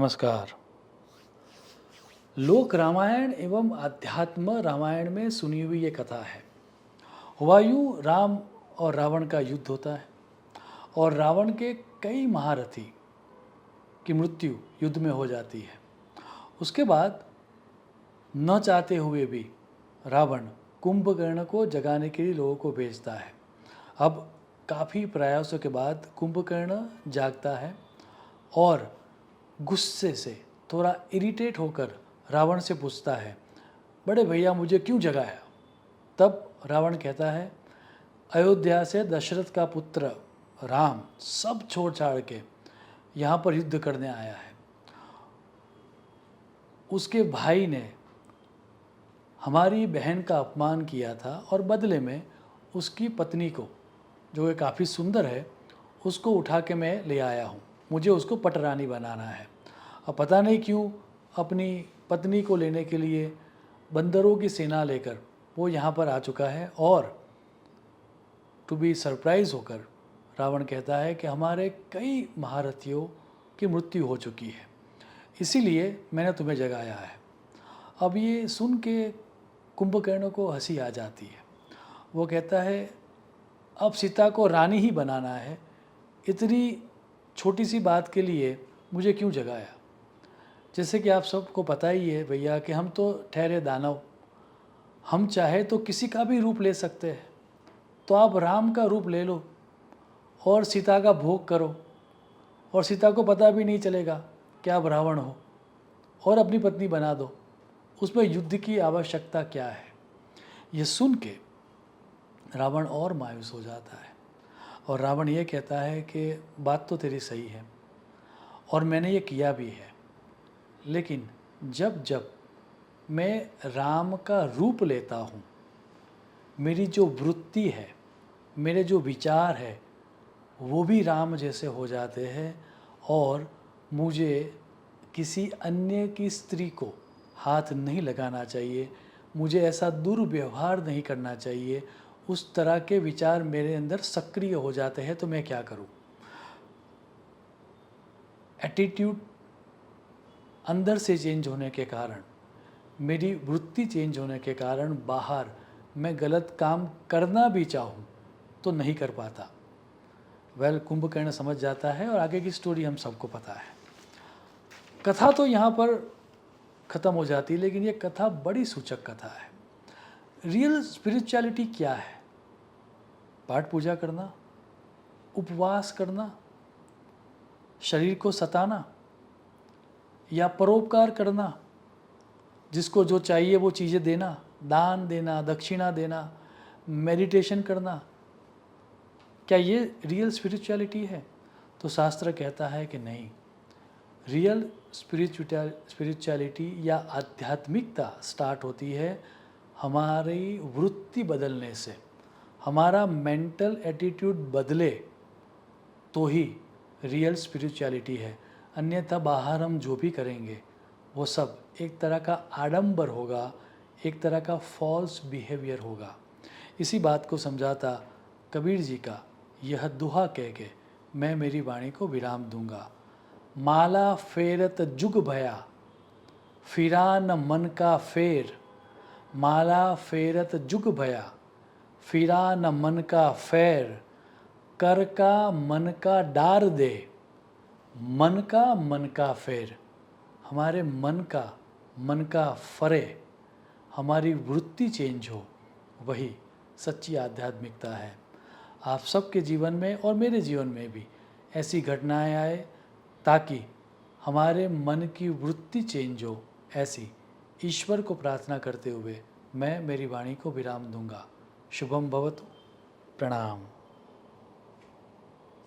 नमस्कार। लोक रामायण एवं अध्यात्म रामायण में सुनी हुई ये कथा है। हुआ यूं, राम और रावण का युद्ध होता है और रावण के कई महारथी की मृत्यु युद्ध में हो जाती है। उसके बाद न चाहते हुए भी रावण कुंभकर्ण को जगाने के लिए लोगों को भेजता है। अब काफ़ी प्रयासों के बाद कुंभकर्ण जागता है और गुस्से से थोड़ा इरिटेट होकर रावण से पूछता है, बड़े भैया मुझे क्यों जगाया? तब रावण कहता है, अयोध्या से दशरथ का पुत्र राम सब छोड़ छाड़ के यहाँ पर युद्ध करने आया है। उसके भाई ने हमारी बहन का अपमान किया था और बदले में उसकी पत्नी को, जो कि काफ़ी सुंदर है, उसको उठा के मैं ले आया हूँ। मुझे उसको पटरानी बनाना है। अब पता नहीं क्यों अपनी पत्नी को लेने के लिए बंदरों की सेना लेकर वो यहाँ पर आ चुका है और टू बी सरप्राइज होकर रावण कहता है कि हमारे कई महारथियों की मृत्यु हो चुकी है, इसीलिए मैंने तुम्हें जगाया है। अब ये सुन के कुंभकर्ण को हंसी आ जाती है। वो कहता है, अब सीता को रानी ही बनाना है, इतनी छोटी सी बात के लिए मुझे क्यों जगाया? जैसे कि आप सबको पता ही है भैया कि हम तो ठहरे दानव, हम चाहे तो किसी का भी रूप ले सकते हैं। तो आप राम का रूप ले लो और सीता का भोग करो और सीता को पता भी नहीं चलेगा कि आप रावण हो और अपनी पत्नी बना दो। उसमें युद्ध की आवश्यकता क्या है? ये सुन के रावण और मायूस हो जाता है और रावण ये कहता है कि बात तो तेरी सही है और मैंने ये किया भी है, लेकिन जब जब मैं राम का रूप लेता हूँ, मेरी जो वृत्ति है, मेरे जो विचार है, वो भी राम जैसे हो जाते हैं और मुझे किसी अन्य की स्त्री को हाथ नहीं लगाना चाहिए, मुझे ऐसा दुर्व्यवहार नहीं करना चाहिए। उस तरह के विचार मेरे अंदर सक्रिय हो जाते हैं, तो मैं क्या करूं? एटीट्यूड अंदर से चेंज होने के कारण, मेरी वृत्ति चेंज होने के कारण बाहर मैं गलत काम करना भी चाहूँ तो नहीं कर पाता। कुंभकर्ण समझ जाता है और आगे की स्टोरी हम सबको पता है। कथा तो यहाँ पर ख़त्म हो जाती है, लेकिन ये कथा बड़ी सूचक कथा है। रियल स्पिरिचुअलिटी क्या है? पाठ पूजा करना, उपवास करना, शरीर को सताना या परोपकार करना, जिसको जो चाहिए वो चीज़ें देना, दान देना, दक्षिणा देना, मेडिटेशन करना, क्या ये रियल स्पिरिचुअलिटी है? तो शास्त्र कहता है कि नहीं। रियल स्पिरिचुअलिटी या आध्यात्मिकता स्टार्ट होती है हमारी वृत्ति बदलने से। हमारा मेंटल एटीट्यूड बदले तो ही रियल स्पिरिचुअलिटी है, अन्यथा बाहर हम जो भी करेंगे वो सब एक तरह का आडंबर होगा, एक तरह का फॉल्स बिहेवियर होगा। इसी बात को समझाता कबीर जी का यह दुहा कह के मैं मेरी वाणी को विराम दूंगा। माला फेरत जुग भया, फिरा न मन का फेर। माला फेरत जुग भया, फिरा न मन का फेर। कर का मन का डार दे, मन का फेर। हमारे मन का फरे, हमारी वृत्ति चेंज हो, वही सच्ची आध्यात्मिकता है। आप सबके जीवन में और मेरे जीवन में भी ऐसी घटनाएं आए ताकि हमारे मन की वृत्ति चेंज हो। ऐसी ईश्वर को प्रार्थना करते हुए मैं मेरी वाणी को विराम दूंगा। शुभम भवतु। प्रणाम।